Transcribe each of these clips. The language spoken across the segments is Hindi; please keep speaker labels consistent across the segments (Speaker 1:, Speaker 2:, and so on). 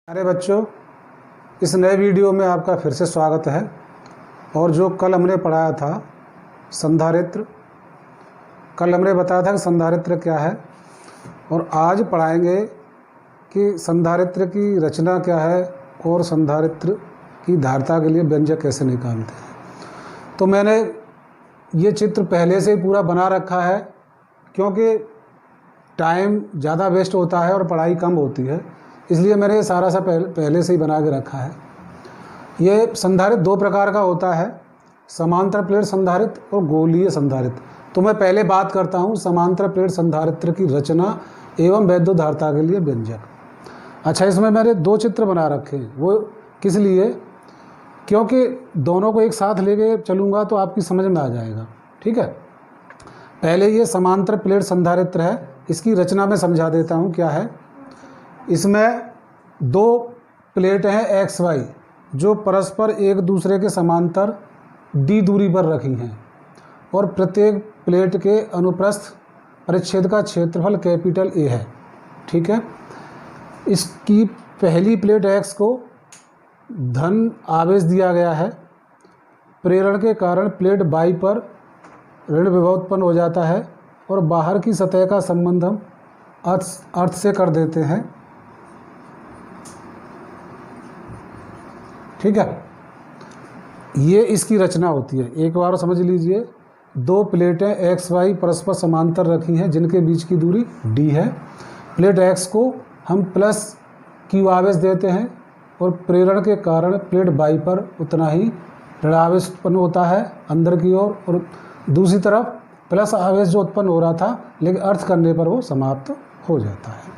Speaker 1: अरे बच्चों, इस नए वीडियो में आपका फिर से स्वागत है। और जो कल हमने पढ़ाया था संधारित्र, कल हमने बताया था कि संधारित्र क्या है, और आज पढ़ाएंगे कि संधारित्र की रचना क्या है और संधारित्र की धारिता के लिए व्यंजक कैसे निकालते हैं। तो मैंने ये चित्र पहले से ही पूरा बना रखा है, क्योंकि टाइम ज़्यादा वेस्ट होता है और पढ़ाई कम होती है, इसलिए मैंने ये सारा सा पहले से ही बना के रखा है। ये संधारित्र दो प्रकार का होता है, समांतर प्लेट संधारित्र और गोलीय संधारित्र। तो मैं पहले बात करता हूँ समांतर प्लेट संधारित्र की रचना एवं वैद्युत धारिता के लिए व्यंजक। अच्छा, इसमें मैंने दो चित्र बना रखे हैं। वो किस लिए? क्योंकि दोनों को एक साथ लेके चलूँगा तो आपकी समझ में आ जाएगा। ठीक है, पहले ये समांतर प्लेट संधारित्र है, इसकी रचना में समझा देता हूँ क्या है। इसमें दो प्लेट हैं एक्स वाई, जो परस्पर एक दूसरे के समांतर डी दूरी पर रखी हैं, और प्रत्येक प्लेट के अनुप्रस्थ परिच्छेद का क्षेत्रफल कैपिटल ए है। ठीक है, इसकी पहली प्लेट एक्स को धन आवेश दिया गया है। प्रेरण के कारण प्लेट बाई पर ऋण विभव उत्पन्न हो जाता है, और बाहर की सतह का संबंध हम अर्थ से कर देते हैं। ठीक है, ये इसकी रचना होती है। एक बार समझ लीजिए, दो प्लेटें एक्स वाई परस्पर समांतर रखी हैं, जिनके बीच की दूरी डी है। प्लेट एक्स को हम प्लस क्यू आवेश देते हैं, और प्रेरण के कारण प्लेट बाई पर उतना ही ऋणावेश उत्पन्न होता है अंदर की ओर, और दूसरी तरफ प्लस आवेश जो उत्पन्न हो रहा था, लेकिन अर्थ करने पर वो समाप्त हो जाता है।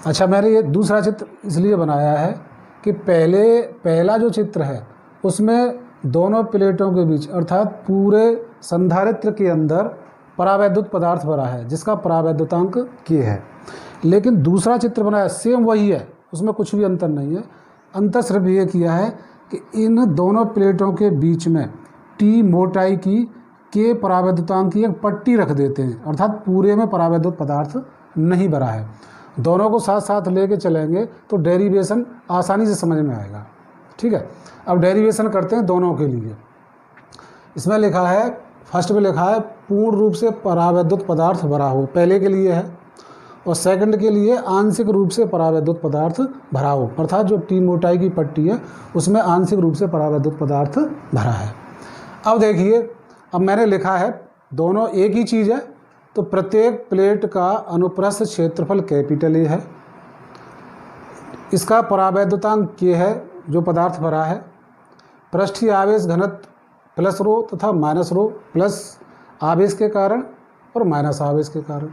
Speaker 1: अच्छा, मैंने ये दूसरा चित्र इसलिए बनाया है कि पहला जो चित्र है उसमें दोनों प्लेटों के बीच अर्थात पूरे संधारित्र के अंदर परावैद्युत पदार्थ भरा है, जिसका परावैद्युतांक के है। लेकिन दूसरा चित्र बनाया सेम वही है, उसमें कुछ भी अंतर नहीं है। अंतर सिर्फ ये किया है कि इन दोनों प्लेटों के बीच में टी मोटाई की के परावैद्युतांक की एक पट्टी रख देते हैं, अर्थात पूरे में परावैद्युत पदार्थ नहीं भरा है। दोनों को साथ साथ लेके चलेंगे तो डेरिवेशन आसानी से समझ में आएगा। ठीक है, अब डेरिवेशन करते हैं दोनों के लिए। इसमें लिखा है, फर्स्ट में लिखा है पूर्ण रूप से परावैद्युत पदार्थ भरा हो, पहले के लिए है, और सेकंड के लिए आंशिक रूप से परावैद्युत पदार्थ भरा हो, अर्थात जो टी मोटाई की पट्टी है उसमें आंशिक रूप से परावैद्युत पदार्थ भरा है। अब देखिए, अब मैंने लिखा है दोनों एक ही चीज़ है, तो प्रत्येक प्लेट का अनुप्रस्थ क्षेत्रफल कैपिटल ए है। इसका परावैद्युतांक के है, जो पदार्थ भरा है। पृष्ठीय आवेश घनत्व प्लस रो तथा माइनस रो, प्लस आवेश के कारण और माइनस आवेश के कारण,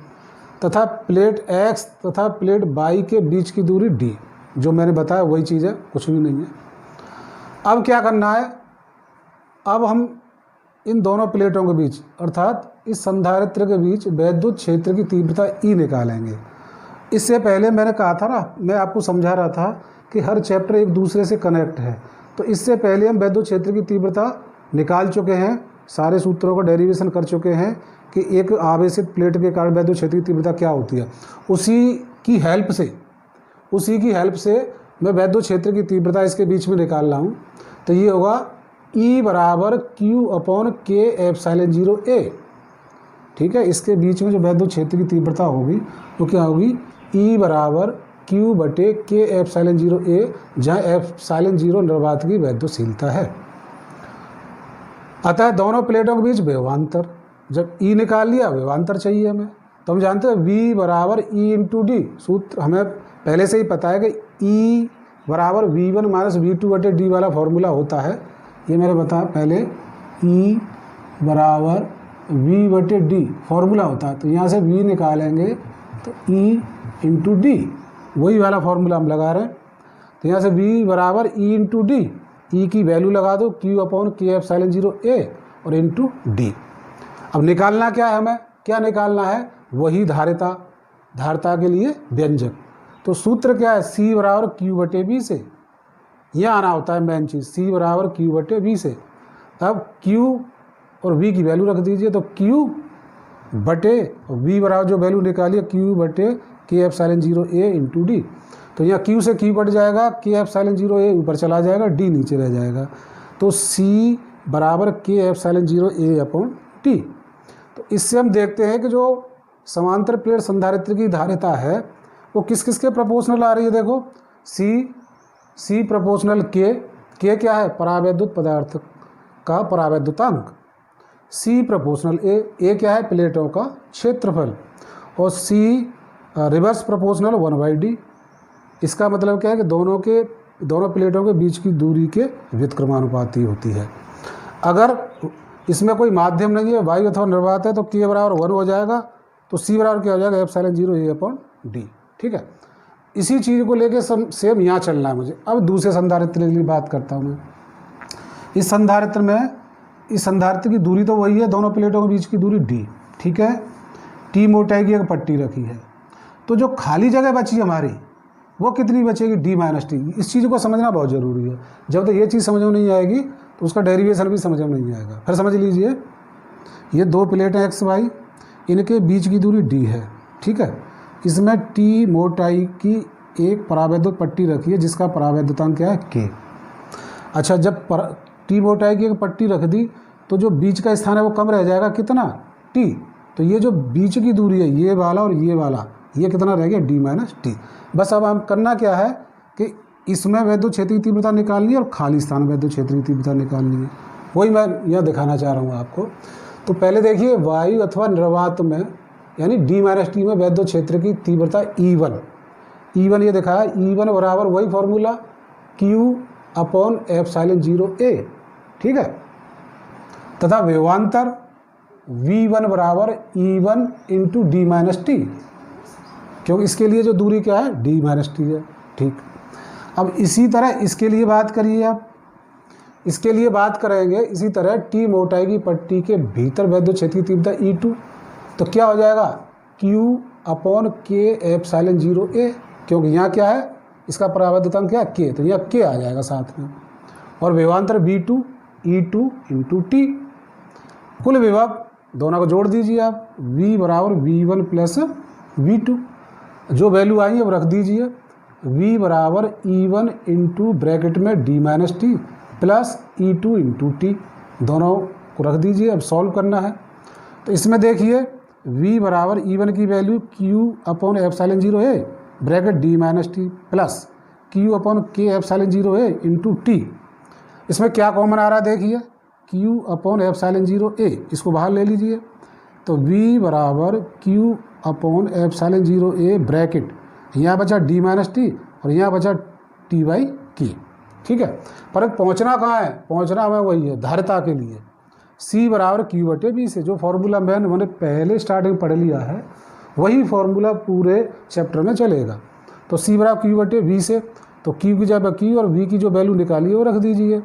Speaker 1: तथा प्लेट एक्स तथा प्लेट बाई के बीच की दूरी डी, जो मैंने बताया वही चीज़ है, कुछ भी नहीं है। अब क्या करना है, अब हम इन दोनों प्लेटों के बीच अर्थात इस संधारित्र के बीच वैद्युत क्षेत्र की तीव्रता ई निकालेंगे। इससे पहले मैंने कहा था ना, मैं आपको समझा रहा था कि हर चैप्टर एक दूसरे से कनेक्ट है। तो इससे पहले हम वैद्युत क्षेत्र की तीव्रता निकाल चुके हैं, सारे सूत्रों का डेरिवेशन कर चुके हैं कि एक आवेशित प्लेट के कारण वैद्युत क्षेत्र की तीव्रता क्या होती है। उसी की हेल्प से मैं वैद्युत क्षेत्र की तीव्रता इसके बीच में निकाल रहा हूँ। तो ये होगा E बराबर Q अपॉन के एप्सिलॉन 0 A। ठीक है, इसके बीच में जो वैद्युत क्षेत्र की तीव्रता होगी वो क्या होगी? E बराबर Q बटे के एप्सिलॉन 0 A, जहाँ एप्सिलॉन 0 निर्वात की वैद्युतशीलता है। अतः दोनों प्लेटों के बीच विभवांतर, जब E निकाल लिया, विभवांतर चाहिए हमें, तो हम जानते हैं V बराबर E इंटू डी। सूत्र हमें पहले से ही पता है कि E बराबर V1 माइनस V2 बटे डी वाला फॉर्मूला होता है। ये मैंने बताया पहले, E बराबर V बटे डी फॉर्मूला होता है। तो यहाँ से V निकालेंगे तो E इंटू डी, वही वाला फॉर्मूला हम लगा रहे हैं। तो यहाँ से V बराबर E इंटू डी, E की वैल्यू लगा दो Q अपॉन के एप्सिलॉन 0 A और इंटू डी। अब निकालना क्या है हमें? क्या निकालना है? वही धारिता के लिए व्यंजक। तो सूत्र क्या है? C बराबर Q बटे B से, यह आना होता है मेन चीज़, C बराबर Q बटे V से। तब Q और V की वैल्यू रख दीजिए, तो Q बटे V बराबर जो वैल्यू निकालिए Q बटे के एप्सिलॉन 0 A इंटू डी। तो यहाँ Q से Q कट जाएगा, K एप्सिलॉन 0 A ऊपर चला जाएगा, D नीचे रह जाएगा। तो C बराबर K epsilon 0 A upon T। तो इससे हम देखते हैं कि जो समांतर प्लेट संधारित्र की धारिता है वो किस किस के प्रोपोर्शनल आ रही है। देखो C प्रोपोर्शनल K क्या है, परावैद्युत पदार्थ का परावैद्युतांक। C प्रोपोर्शनल A क्या है, प्लेटों का क्षेत्रफल। और C रिवर्स प्रोपोर्शनल 1/d। इसका मतलब क्या है कि दोनों प्लेटों के बीच की दूरी के व्युत्क्रमानुपाती होती है। अगर इसमें कोई माध्यम नहीं है, वायु अथवा निर्वात है, तो K बराबर 1 हो जाएगा। तो C बराबर क्या हो जाएगा, एप्सिलॉन 0 A अपॉन D। ठीक है, इसी चीज़ को लेके सेम यहाँ चलना है मुझे। अब दूसरे संधारित्र के लिए बात करता हूँ मैं। इस संधारित्र की दूरी तो वही है, दोनों प्लेटों के बीच की दूरी D। ठीक है, T मोटाई की एक पट्टी रखी है। तो जो खाली जगह बची हमारी वो कितनी बचेगी, D माइनस टी। इस चीज़ को समझना बहुत ज़रूरी है। जब तक ये चीज़ समझ में नहीं आएगी तो उसका डेरिवेशन भी समझ में नहीं आएगा। फिर समझ लीजिए, ये दो प्लेटें x y, इनके बीच की दूरी D है। ठीक है, इसमें T मोटाई की एक परावैद्युत पट्टी रखी है जिसका परावैद्युतांक क्या है, K। अच्छा, जब T मोटाई की एक पट्टी रख दी तो जो बीच का स्थान है वो कम रह जाएगा, कितना, T। तो ये जो बीच की दूरी है, ये वाला और ये वाला, ये कितना रह गया, D माइनस टी। बस अब हम करना क्या है कि इसमें वैद्युत क्षेत्र की तीव्रता निकालनी है और खाली स्थान में वैद्युत क्षेत्र की तीव्रता निकालनी है। वही मैं यहाँ दिखाना चाह रहा हूँ आपको। तो पहले देखिए, वायु अथवा निर्वात में यानी D माइनस टी में वैद्युत क्षेत्र की तीव्रता E1 ये दिखाया। E1 बराबर वही formula Q upon epsilon 0 A। ठीक है, तथा विभवांतर V1 बराबर E1 into D minus T, क्योंकि इसके लिए जो दूरी क्या है, D माइनस टी है। ठीक, अब इसी तरह इसके लिए बात करिए आप। इसके लिए बात करेंगे इसी तरह, T मोटाई की पट्टी के भीतर वैद्युत क्षेत्र की तीव्रता E2, तो क्या हो जाएगा, Q upon K epsilon 0 A, क्योंकि यहाँ क्या है, इसका परावैद्युतांक क्या है, K, तो यहाँ K आ जाएगा साथ में। और विभवांतर V2 E2 इंटू T। कुल विभव दोनों को जोड़ दीजिए आप, V बराबर V1 प्लस V2। जो वैल्यू आई है वो रख दीजिए। V बराबर E1 इंटू ब्रैकेट में D minus T plus E2 into T, दोनों को रख दीजिए। अब सॉल्व करना है। तो इसमें देखिए, V बराबर E1 की value Q upon epsilon 0 A bracket D minus T plus Q upon K epsilon 0 A into T. इसमें क्या कॉमन आ रहा है, देखिए, Q अपॉन एप्सिलॉन 0 A, इसको बाहर ले लीजिए। तो V बराबर Q upon epsilon 0 A bracket, यहाँ बचा D माइनस टी और यहाँ बचा T बाई K। ठीक है, पर पहुँचना कहाँ है, पहुँचना हमें वही है, धारिता के लिए C बराबर Q बटे B से। जो फॉर्मूला मैंने पहले स्टार्टिंग पढ़ लिया है वही फॉर्मूला पूरे चैप्टर में चलेगा। तो C बराबर Q बटे B से, तो Q की जगह Q और V की जो वैल्यू निकाली है वो रख दीजिए।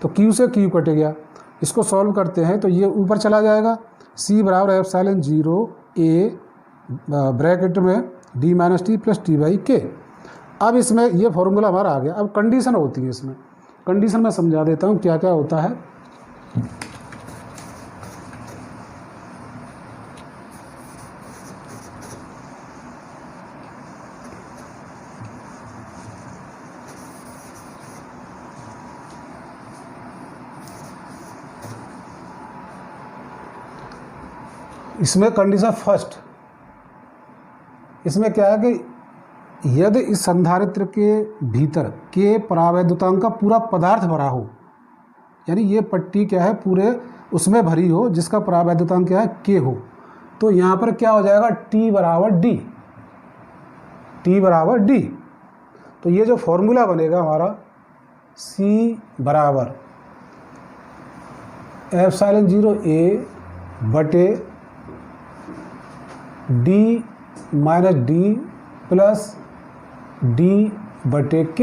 Speaker 1: तो Q से Q कट गया। इसको सॉल्व करते हैं तो ये ऊपर चला जाएगा। C बराबर एप्सिलॉन 0 A ब्रैकेट में D minus T plus T by K। अब इसमें ये फॉर्मूला हमारा आ गया। अब कंडीशन होती है, इसमें कंडीशन मैं समझा देता हूँ क्या क्या होता है। इसमें कंडीशन फर्स्ट, इसमें क्या है कि यदि इस संधारित्र के भीतर के परावैद्युतांक का पूरा पदार्थ भरा हो, यानी ये पट्टी क्या है पूरे उसमें भरी हो जिसका परावैद्युतांक क्या है, K हो, तो यहाँ पर क्या हो जाएगा, T बराबर D। T बराबर D। तो ये जो फॉर्मूला बनेगा हमारा, C बराबर एप्सिलॉन 0 A बटे D minus D plus D बटे K।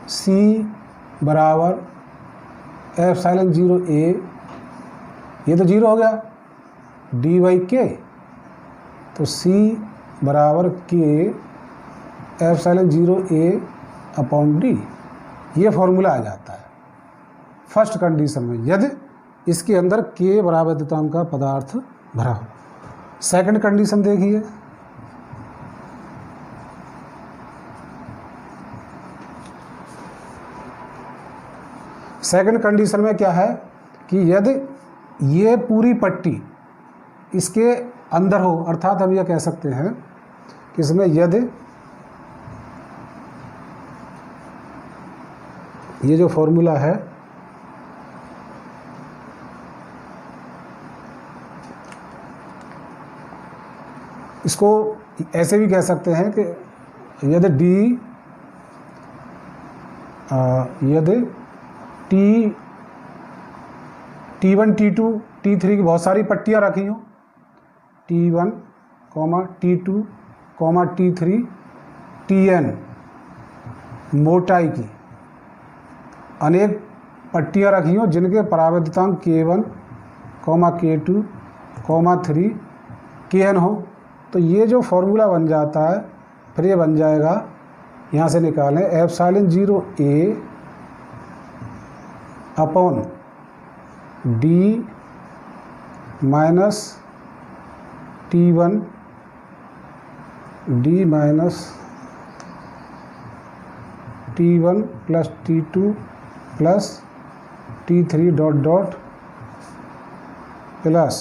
Speaker 1: C बराबर एप्सिलॉन 0 A, ये तो 0 हो गया, D बाई K। तो C बराबर K epsilon 0 A upon D, ये फॉर्मूला आ जाता है फर्स्ट कंडीशन में, यदि इसके अंदर K परावैद्युतांक का पदार्थ भरा हो। सेकंड कंडीशन देखिए, सेकंड कंडीशन में क्या है कि यदि ये पूरी पट्टी इसके अंदर हो, अर्थात हम यह कह सकते हैं कि इसमें यदि ये जो फॉर्मूला है इसको ऐसे भी कह सकते हैं कि यदि T1 T2 T3 की बहुत सारी पट्टियाँ रखी हो, T1, T2, T3, Tn मोटाई की अनेक पट्टियाँ रखी हो जिनके परावर्तितांक K1, K2, K3, Kn हो, तो ये जो फॉर्मूला बन जाता है फिर ये बन जाएगा, यहाँ से निकालें ε0A upon D minus T1 D minus T1 plus T2 plus T3 dot dot plus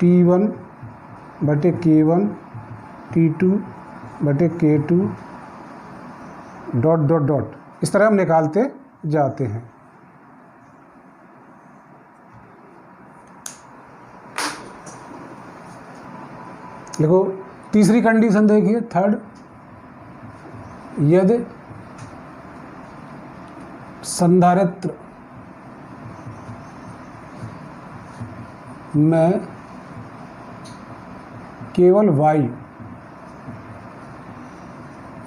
Speaker 1: T1 बटे K1 T2 बटे K2 डॉट डॉट डॉट, इस तरह हम निकालते जाते हैं। देखो तीसरी कंडीशन देखिए, थर्ड, यदि संधारित्र में केवल वायु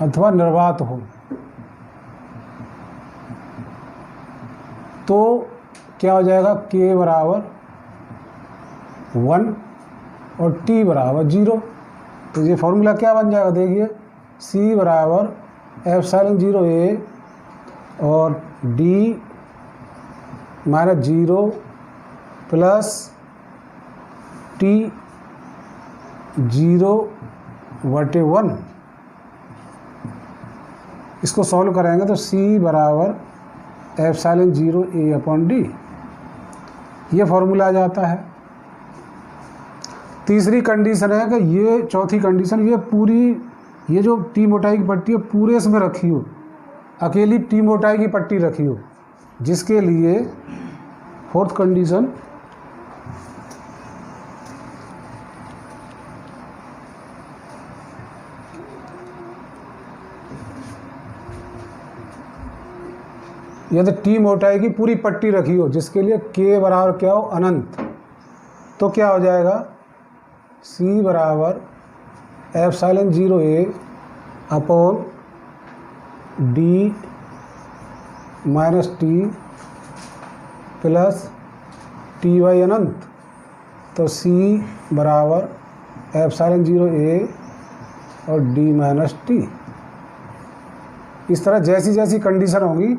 Speaker 1: अथवा निर्वात हो तो क्या हो जाएगा, K बराबर 1 और T बराबर 0। तो ये फॉर्मूला क्या बन जाएगा, देखिए C बराबर ε0A और D माइनस 0 प्लस T 0 बटे 1। इसको सॉल्व करेंगे तो C बराबर ε0A अपॉन D, ये फॉर्मूला आ जाता है। तीसरी कंडीशन है कि ये, चौथी कंडीशन, ये पूरी, ये जो टी मोटाई की पट्टी है पूरे इसमें रखी हो, अकेली टी मोटाई की पट्टी रखी हो, जिसके लिए फोर्थ कंडीशन यदि टी मोटाई की पूरी पट्टी रखी हो जिसके लिए K बराबर क्या हो, अनंत, तो क्या हो जाएगा, C बराबर ε0A upon D minus T plus TY अनंत। तो C बराबर ε0A और D माइनस T। इस तरह जैसी जैसी कंडीशन होगी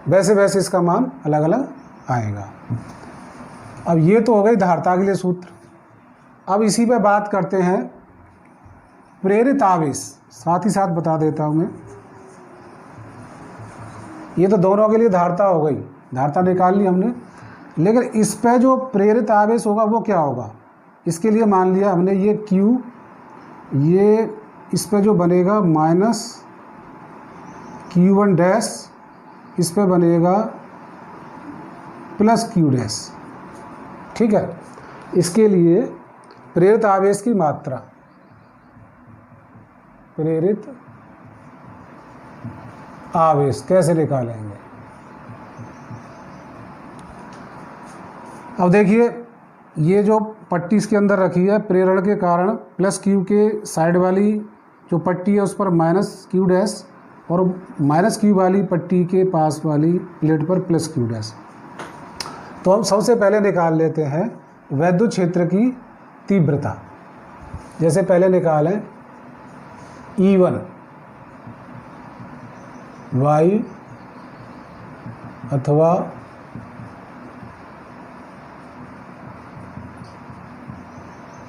Speaker 1: वैसे वैसे इसका मान अलग अलग आएगा। अब ये तो हो गई धारिता के लिए सूत्र। अब इसी पे बात करते हैं प्रेरित आवेश, साथ ही साथ बता देता हूँ मैं, ये तो दोनों के लिए धारिता हो गई, धारिता निकाल ली हमने, लेकिन इस पे जो प्रेरित आवेश होगा वो क्या होगा, इसके लिए मान लिया हमने ये Q, ये इस पे जो बनेगा माइनस Q1 डैश, इस पे बनेगा प्लस Q डैश, ठीक है। इसके लिए प्रेरित आवेश की मात्रा, प्रेरित आवेश कैसे निकालेंगे, अब देखिए ये जो पट्टी इसके अंदर रखी है, प्रेरण के कारण प्लस Q के साइड वाली जो पट्टी है उस पर माइनस Q डैश और माइनस Q वाली पट्टी के पास वाली प्लेट पर प्लस Q डैश। तो हम सबसे पहले निकाल लेते हैं वैद्युत क्षेत्र की तीव्रता। जैसे पहले निकालें E1 वायु अथवा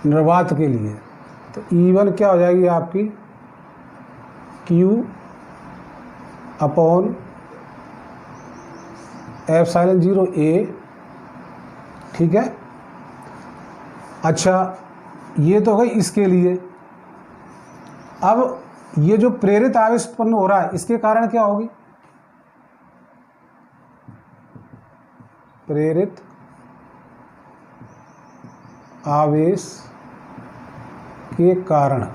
Speaker 1: निर्वात के लिए, तो E1 क्या हो जाएगी आपकी, Q अपॉन एप्सिलॉन 0 A, ठीक है। अच्छा, ये तो गई इसके लिए। अब ये जो प्रेरित आवेश उत्पन्न हो रहा है इसके कारण क्या होगी? प्रेरित आवेश के कारण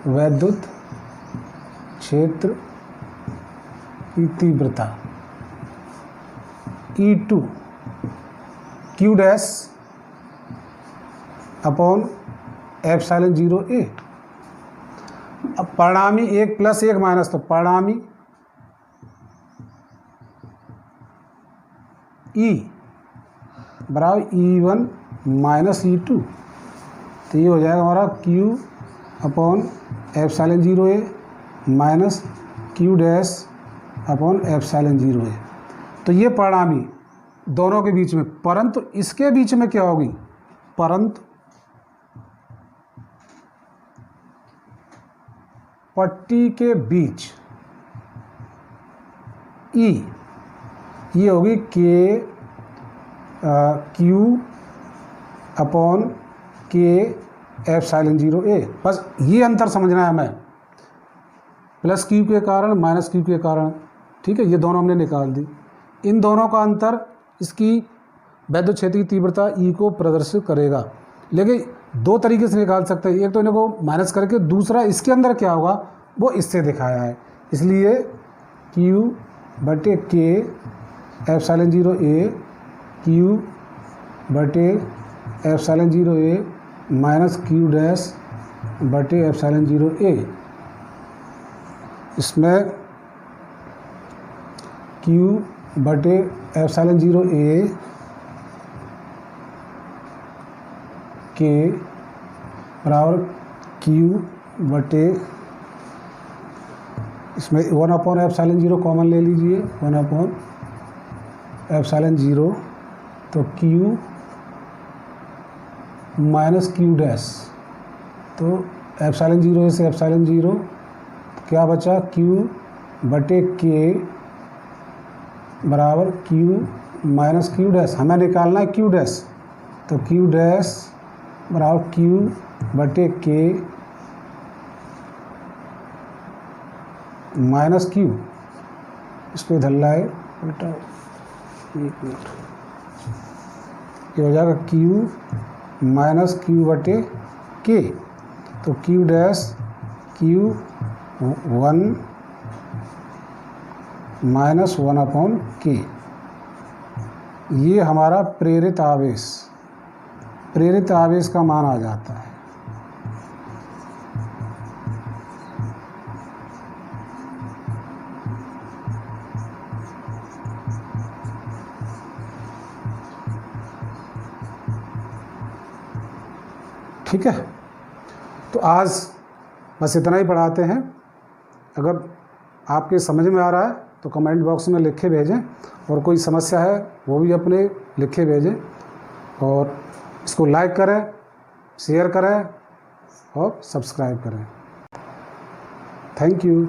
Speaker 1: वैद्युत क्षेत्र की तीव्रता E2 Q dash upon epsilon 0 A। अब परिणामी 1 प्लस 1 माइनस, तो परिणामी E बराबर E1 माइनस E2, तो ये हो जाएगा हमारा Q upon epsilon 0 A minus Q dash upon epsilon 0 A। तो ये परिणामी दोनों के बीच में, परंतु इसके बीच में क्या होगी? परंतु पट्टी के बीच E, ये होगी Q upon K epsilon 0 A। बस ये अंतर समझना है हमें, प्लस Q के कारण माइनस Q के कारण, ठीक है। ये दोनों हमने निकाल दी। इन दोनों का अंतर इसकी वैद्युत क्षेत्र की तीव्रता E को प्रदर्शित करेगा। लेकिन दो तरीके से निकाल सकते हैं, एक तो इनको माइनस करके, दूसरा इसके अंदर क्या होगा वो इससे दिखाया है। इसलिए Q बटे K एप्सिलॉन 0 A, Q बटे epsilon 0 A minus Q dash बटे एप्सिलॉन 0 A। इसमें Q बटे एप्सिलॉन 0 A के बराबर Q बटे, इसमें 1 अपॉन एप्सिलॉन 0 कॉमन ले लीजिए, 1 अपॉन एप्सिलॉन 0, तो Q माइनस Q डैश, तो एप्सिलॉन 0 से एप्सिलॉन 0 क्या बचा? Q बटे K बराबर Q माइनस Q डैश, हमें निकालना है Q डैश, तो Q डैश बराबर Q बटे K माइनस Q, इसको इधर लाए उल्टा, एक मिनट, ये हो जाएगा Q माइनस Q बटे K, तो Q dash Q1 minus 1 upon K। ये हमारा प्रेरित आवेश का मान आ जाता है। ठीक है, तो आज बस इतना ही पढ़ाते हैं। अगर आपके समझ में आ रहा है तो कमेंट बॉक्स में लिख के भेजें, और कोई समस्या है वो भी अपने लिख के भेजें, और इसको लाइक करें, शेयर करें और सब्सक्राइब करें। Thank you.